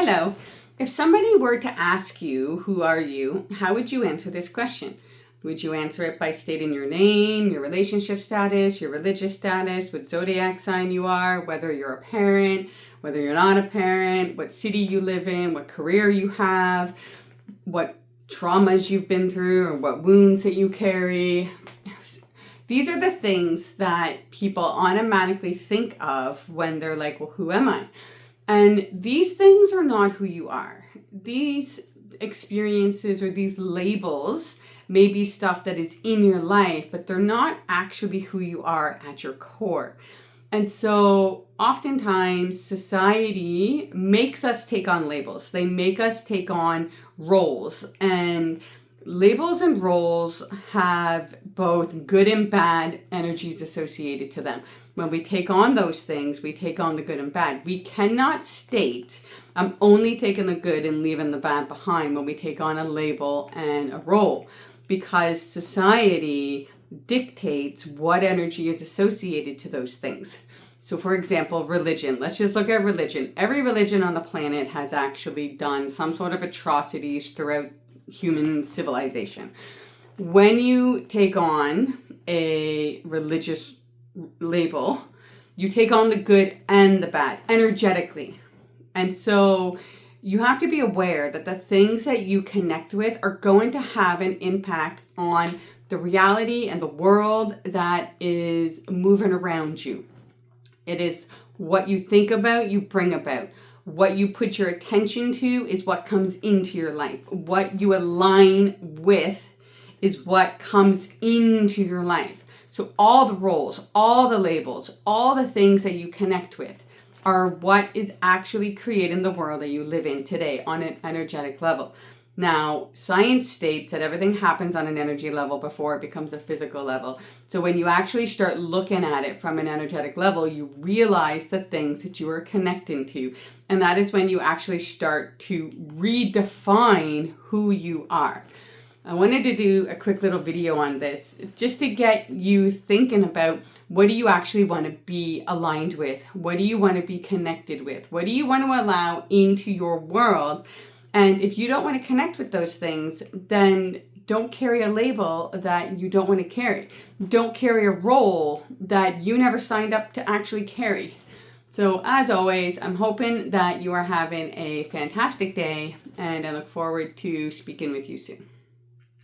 Hello. If somebody were to ask you, who are you, how would you answer this question? Would you answer it by stating your name, your relationship status, your religious status, what zodiac sign you are, whether you're a parent, whether you're not a parent, what city you live in, what career you have, what traumas you've been through, or what wounds that you carry? These are the things that people automatically think of when they're like, well, who am I? And these things are not who you are. These experiences or these labels may be stuff that is in your life, but they're not actually who you are at your core. And so oftentimes society makes us take on labels. They make us take on roles, and labels and roles have both good and bad energies associated to them. When we take on those things, we take on the good and bad. We cannot state, I'm only taking the good and leaving the bad behind when we take on a label and a role, because society dictates what energy is associated to those things. So for example, religion. Let's just look at religion. Every religion on the planet has actually done some sort of atrocities throughout human civilization. When you take on a religious label, you take on the good and the bad energetically. And so you have to be aware that the things that you connect with are going to have an impact on the reality and the world that is moving around you. It is what you think about, you bring about. What you put your attention to is what comes into your life. What you align with is what comes into your life. So all the roles, all the labels, all the things that you connect with are what is actually creating the world that you live in today on an energetic level. Now, science states that everything happens on an energy level before it becomes a physical level. So when you actually start looking at it from an energetic level, you realize the things that you are connecting to. And that is when you actually start to redefine who you are. I wanted to do a quick little video on this just to get you thinking about, what do you actually want to be aligned with? What do you want to be connected with? What do you want to allow into your world? And if you don't want to connect with those things, then don't carry a label that you don't want to carry. Don't carry a role that you never signed up to actually carry. So as always, I'm hoping that you are having a fantastic day, and I look forward to speaking with you soon.